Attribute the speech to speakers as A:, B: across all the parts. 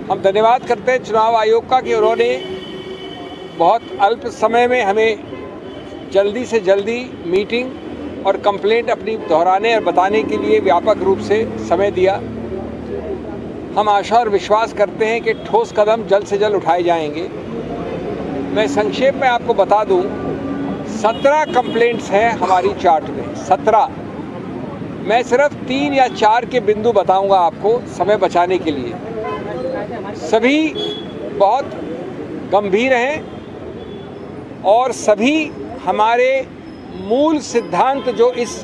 A: हम धन्यवाद करते हैं चुनाव आयोग का कि उन्होंने बहुत अल्प समय में हमें जल्दी से जल्दी मीटिंग और कंप्लेंट अपनी दोहराने और बताने के लिए व्यापक रूप से समय दिया। हम आशा और विश्वास करते हैं कि ठोस कदम जल्द से जल्द उठाए जाएंगे। मैं संक्षेप में आपको बता दूं, 17 कंप्लेंट्स हैं हमारी चार्ट में, 17। मैं सिर्फ 3 या 4 के बिंदु बताऊंगा आपको समय बचाने के लिए। सभी बहुत गंभीर हैं और सभी हमारे मूल सिद्धांत जो इस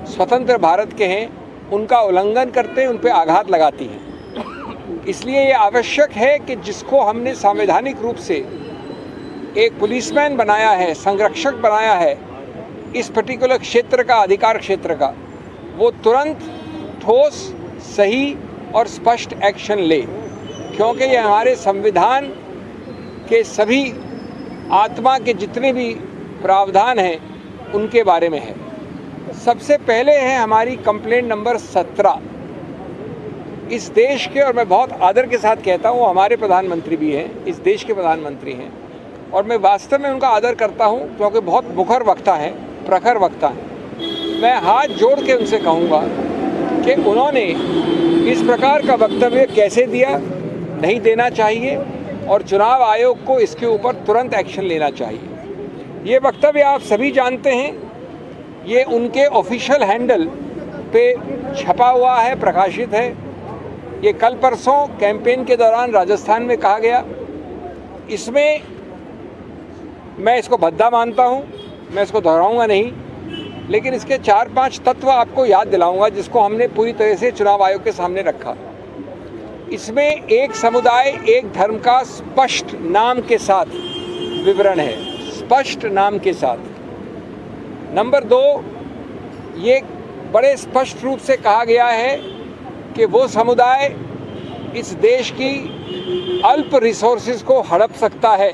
A: स्वतंत्र भारत के हैं उनका उल्लंघन करते हैं, उन पर आघात लगाती हैं। इसलिए ये आवश्यक है कि जिसको हमने संवैधानिक रूप से एक पुलिसमैन बनाया है, संरक्षक बनाया है इस पर्टिकुलर क्षेत्र का, अधिकार क्षेत्र का, वो तुरंत ठोस, सही और स्पष्ट एक्शन ले, क्योंकि ये हमारे संविधान के सभी आत्मा के जितने भी प्रावधान हैं उनके बारे में है। सबसे पहले है हमारी कंप्लेंट नंबर 17। इस देश के, और मैं बहुत आदर के साथ कहता हूँ, हमारे प्रधानमंत्री भी हैं, इस देश के प्रधानमंत्री हैं, और मैं वास्तव में उनका आदर करता हूँ क्योंकि बहुत मुखर वक्ता हैं, प्रखर वक्ता हैं। मैं हाथ जोड़ के उनसे कहूँगा कि उन्होंने इस प्रकार का वक्तव्य कैसे दिया, नहीं देना चाहिए और चुनाव आयोग को इसके ऊपर तुरंत एक्शन लेना चाहिए। ये वक्तव्य आप सभी जानते हैं, ये उनके ऑफिशियल हैंडल पे छपा हुआ है, प्रकाशित है। ये कल परसों कैंपेन के दौरान राजस्थान में कहा गया। इसमें मैं इसको भद्दा मानता हूँ, मैं इसको दोहराऊंगा नहीं, लेकिन इसके 4-5 तत्व आपको याद दिलाऊंगा जिसको हमने पूरी तरह से चुनाव आयोग के सामने रखा। इसमें एक समुदाय एक धर्म का स्पष्ट नाम के साथ विवरण है, स्पष्ट नाम के साथ। नंबर 2, ये बड़े स्पष्ट रूप से कहा गया है कि वो समुदाय इस देश की अल्प रिसोर्सेज को हड़प सकता है,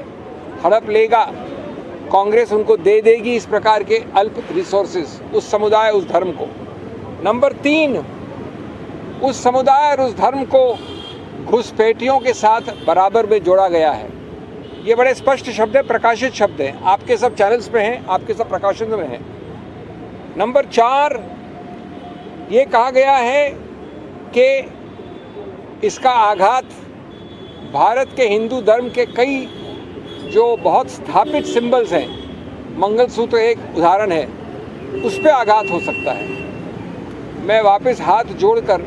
A: हड़प लेगा, कांग्रेस उनको दे देगी इस प्रकार के अल्प रिसोर्सेज, उस समुदाय, उस धर्म को। नंबर 3, उस समुदाय और उस धर्म को घुसपैठियों के साथ बराबर में जोड़ा गया है। ये बड़े स्पष्ट शब्द है, प्रकाशित शब्द हैं, आपके सब चैनल्स पे हैं, आपके सब प्रकाशन में हैं। नंबर 4, ये कहा गया है कि इसका आघात भारत के हिंदू धर्म के कई जो बहुत स्थापित सिंबल्स हैं, मंगलसूत्र एक उदाहरण है, उस पर आघात हो सकता है। मैं वापस हाथ जोड़कर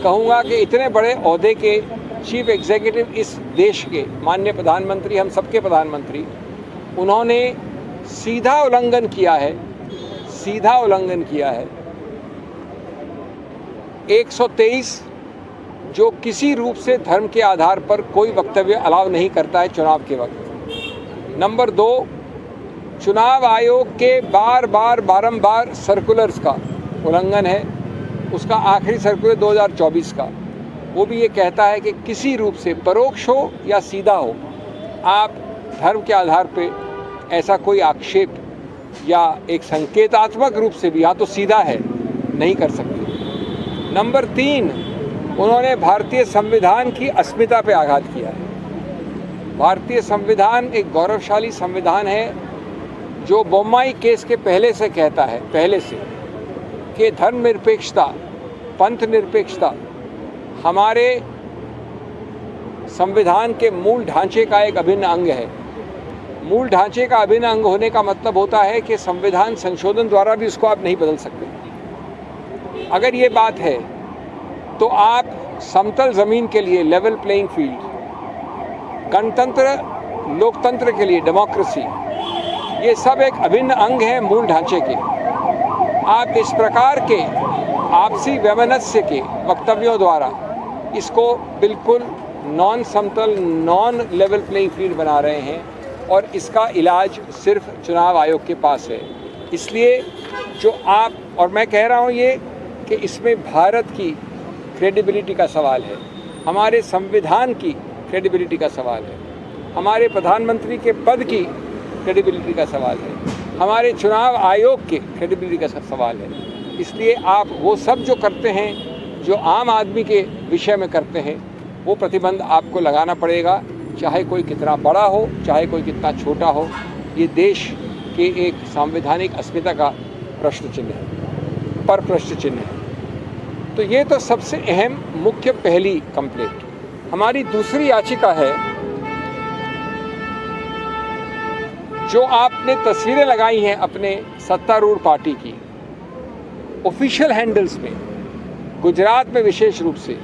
A: कहूँगा कि इतने बड़े ओहदे के चीफ एग्जीक्यूटिव इस देश के माननीय प्रधानमंत्री, हम सबके प्रधानमंत्री, उन्होंने सीधा उल्लंघन किया है, सीधा उल्लंघन किया है 123, जो किसी रूप से धर्म के आधार पर कोई वक्तव्य अलाउ नहीं करता है चुनाव के वक्त। नंबर 2, चुनाव आयोग के बारंबार सर्कुलर्स का उल्लंघन है। उसका आखिरी सर्कुलर 2024 का, वो भी ये कहता है कि किसी रूप से, परोक्ष हो या सीधा हो, आप धर्म के आधार पे ऐसा कोई आक्षेप या एक संकेतात्मक रूप से भी, या तो सीधा है, नहीं कर सकते। नंबर 3, उन्होंने भारतीय संविधान की अस्मिता पे आघात किया है। भारतीय संविधान एक गौरवशाली संविधान है जो बोम्माई केस के पहले से कहता है, पहले से, कि धर्मनिरपेक्षता, पंथ निरपेक्षता हमारे संविधान के मूल ढांचे का एक अभिन्न अंग है। मूल ढांचे का अभिन्न अंग होने का मतलब होता है कि संविधान संशोधन द्वारा भी उसको आप नहीं बदल सकते। अगर ये बात है तो आप समतल ज़मीन के लिए, लेवल प्लेइंग फील्ड, गणतंत्र, लोकतंत्र के लिए, डेमोक्रेसी, ये सब एक अभिन्न अंग है मूल ढांचे के। आप इस प्रकार के आपसी वैमनस्य के वक्तव्यों द्वारा इसको बिल्कुल नॉन समतल, नॉन लेवल प्लेइंग फील्ड बना रहे हैं और इसका इलाज सिर्फ चुनाव आयोग के पास है। इसलिए जो आप, और मैं कह रहा हूँ ये कि इसमें भारत की क्रेडिबिलिटी का सवाल है, हमारे संविधान की क्रेडिबिलिटी का सवाल है, हमारे प्रधानमंत्री के पद की क्रेडिबिलिटी का सवाल है, हमारे चुनाव आयोग के क्रेडिबिलिटी का सवाल है। इसलिए आप वो सब जो करते हैं, जो आम आदमी के विषय में करते हैं, वो प्रतिबंध आपको लगाना पड़ेगा, चाहे कोई कितना बड़ा हो, चाहे कोई कितना छोटा हो। ये देश के एक संवैधानिक अस्मिता का प्रश्न चिन्ह है, पर प्रश्न चिन्ह है। तो ये तो सबसे अहम मुख्य पहली कंप्लेंट। हमारी दूसरी याचिका है, जो आपने तस्वीरें लगाई हैं अपने सत्तारूढ़ पार्टी की ऑफिशियल हैंडल्स में, गुजरात में विशेष रूप से,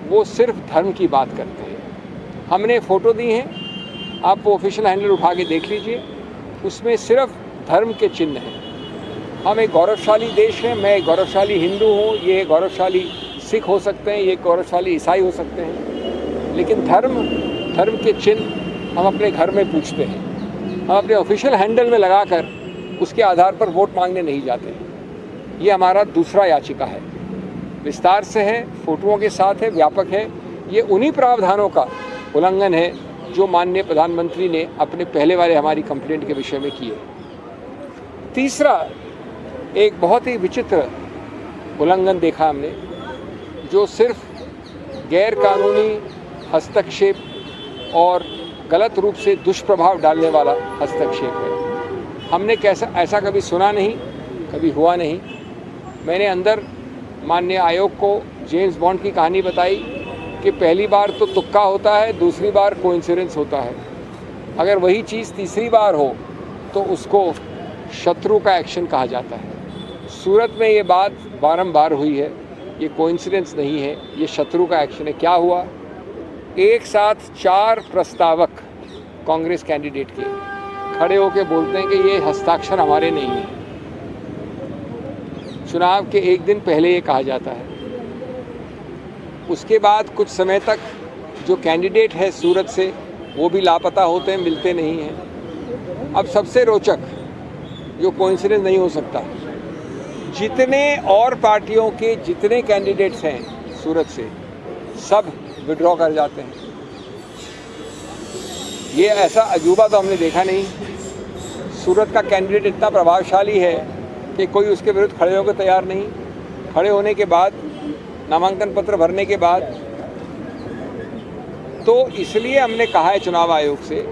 A: वो सिर्फ धर्म की बात करते हैं। हमने फ़ोटो दी हैं, आप वो ऑफिशियल हैंडल उठा के देख लीजिए, उसमें सिर्फ धर्म के चिन्ह हैं। हम एक गौरवशाली देश हैं, मैं एक गौरवशाली हिंदू हूँ, ये गौरवशाली सिख हो सकते हैं, ये गौरवशाली ईसाई हो सकते हैं, लेकिन धर्म के चिन्ह हम अपने घर में पूछते हैं। हम अपने ऑफिशियल हैंडल में लगाकर उसके आधार पर वोट मांगने नहीं जाते। ये हमारा दूसरा याचिका है, विस्तार से है, फोटोओं के साथ है, व्यापक है। ये उन्हीं प्रावधानों का उल्लंघन है जो माननीय प्रधानमंत्री ने अपने पहले वाले हमारी कंप्लेंट के विषय में किए। तीसरा एक बहुत ही विचित्र उल्लंघन देखा हमने, जो सिर्फ गैर कानूनी हस्तक्षेप और गलत रूप से दुष्प्रभाव डालने वाला हस्तक्षेप है। हमने ऐसा कभी सुना नहीं, कभी हुआ नहीं। मैंने अंदर माननीय आयोग को जेम्स बॉन्ड की कहानी बताई कि पहली बार तो तुक्का होता है, दूसरी बार कोइंसिडेंस होता है। अगर वही चीज़ तीसरी बार हो तो उसको शत्रु का एक्शन कहा जाता है। सूरत में ये बात बारंबार हुई है, ये कोइंसिडेंस नहीं है, ये शत्रु का एक्शन है। क्या हुआ? एक साथ 4 प्रस्तावक कांग्रेस कैंडिडेट के खड़े होकर बोलते हैं कि ये हस्ताक्षर हमारे नहीं हैं। चुनाव के एक दिन पहले ये कहा जाता है। उसके बाद कुछ समय तक जो कैंडिडेट है सूरत से, वो भी लापता होते हैं, मिलते नहीं हैं। अब सबसे रोचक, जो कोइंसिडेंस नहीं हो सकता, जितने और पार्टियों के जितने कैंडिडेट्स हैं सूरत से, सब विड्रॉ कर जाते हैं। ये ऐसा अजूबा तो हमने देखा नहीं। सूरत का कैंडिडेट इतना प्रभावशाली है कि कोई उसके विरुद्ध खड़े होकर तैयार नहीं। खड़े होने के बाद, नामांकन पत्र भरने के बाद, तो इसलिए हमने कहा है चुनाव आयोग से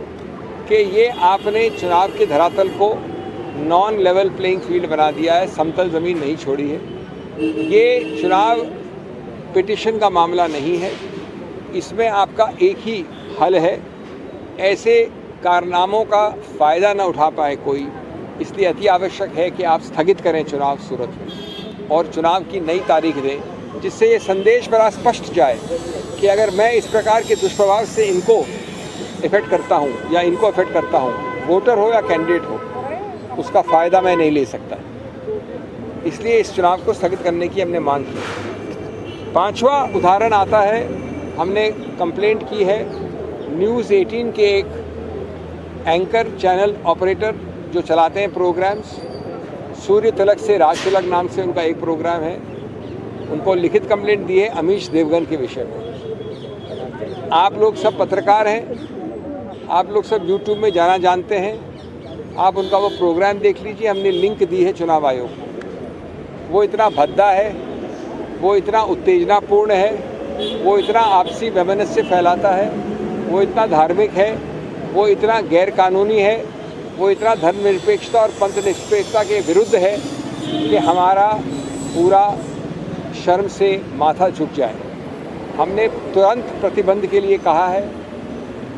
A: कि ये आपने चुनाव के धरातल को नॉन लेवल प्लेइंग फील्ड बना दिया है, समतल ज़मीन नहीं छोड़ी है। ये चुनाव पिटिशन का मामला नहीं है, इसमें आपका एक ही हल है, ऐसे कारनामों का फ़ायदा न उठा पाए कोई, इसलिए अति आवश्यक है कि आप स्थगित करें चुनाव सूरत में और चुनाव की नई तारीख दें, जिससे ये संदेश बड़ा स्पष्ट जाए कि अगर मैं इस प्रकार के दुष्प्रभाव से इनको इफ़ेक्ट करता हूँ या इनको इफ़ेक्ट करता हूँ, वोटर हो या कैंडिडेट हो, उसका फ़ायदा मैं नहीं ले सकता। इसलिए इस चुनाव को स्थगित करने की हमने मांग की। 5वां उदाहरण आता है, हमने कंप्लेंट की है न्यूज़ 18 के एक एंकर चैनल ऑपरेटर जो चलाते हैं प्रोग्राम्स, सूर्य तिलक से राज तिलक नाम से उनका एक प्रोग्राम है, उनको लिखित कंप्लेंट दी है अमीश देवगन के विषय में। आप लोग सब पत्रकार हैं, आप लोग सब यूट्यूब में जाना जानते हैं, आप उनका वो प्रोग्राम देख लीजिए। हमने लिंक दी है चुनाव आयोग को। वो इतना भद्दा है, वो इतना उत्तेजनापूर्ण है, वो इतना आपसी वैमनस्य फैलाता है, वो इतना धार्मिक है, वो इतना गैर कानूनी है, वो इतना धर्मनिरपेक्षता और पंथ निरपेक्षता के विरुद्ध है कि हमारा पूरा शर्म से माथा झुक जाए। हमने तुरंत प्रतिबंध के लिए कहा है।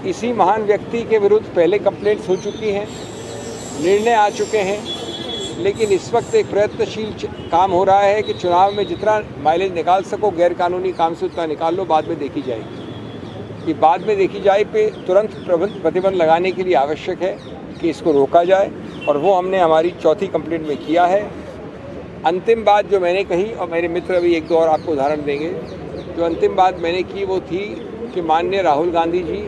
A: इसी महान व्यक्ति के विरुद्ध पहले कंप्लेंट्स हो चुकी हैं, निर्णय आ चुके हैं, लेकिन इस वक्त एक प्रयत्नशील काम हो रहा है कि चुनाव में जितना माइलेज निकाल सको गैर कानूनी काम से उतना निकाल लो, बाद में देखी जाएगी। कि बाद में देखी जाए पे तुरंत प्रतिबंध लगाने के लिए आवश्यक है कि इसको रोका जाए, और वो हमने हमारी चौथी कंप्लेंट में किया है। अंतिम बात जो मैंने कही, और मेरे मित्र अभी एक दो और आपको उदाहरण देंगे, जो अंतिम बात मैंने की वो थी कि माननीय राहुल गांधी जी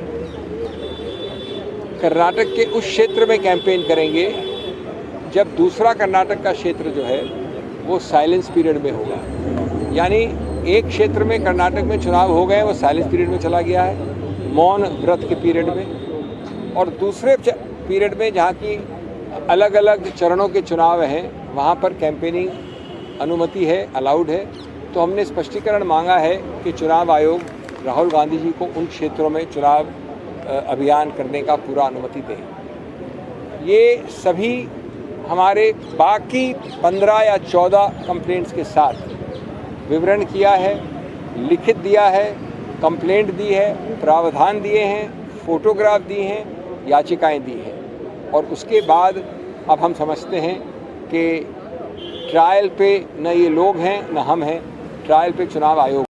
A: कर्नाटक के उस क्षेत्र में कैंपेन करेंगे जब दूसरा कर्नाटक का क्षेत्र जो है वो साइलेंस पीरियड में होगा। यानी एक क्षेत्र में कर्नाटक में चुनाव हो गए, वो साइलेंस पीरियड में चला गया है, मौन व्रत के पीरियड में, और दूसरे पीरियड में जहाँ की अलग अलग चरणों के चुनाव हैं वहाँ पर कैंपेनिंग अनुमति है, अलाउड है। तो हमने स्पष्टीकरण मांगा है कि चुनाव आयोग राहुल गांधी जी को उन क्षेत्रों में चुनाव अभियान करने का पूरा अनुमति दें। ये सभी हमारे बाकी 15 या 14 कंप्लेंट्स के साथ विवरण किया है, लिखित दिया है, कंप्लेंट दी है, प्रावधान दिए हैं, फोटोग्राफ दिए हैं, याचिकाएं दी हैं। और उसके बाद अब हम समझते हैं कि ट्रायल पे न ये लोग हैं न हम हैं, ट्रायल पे चुनाव आयोग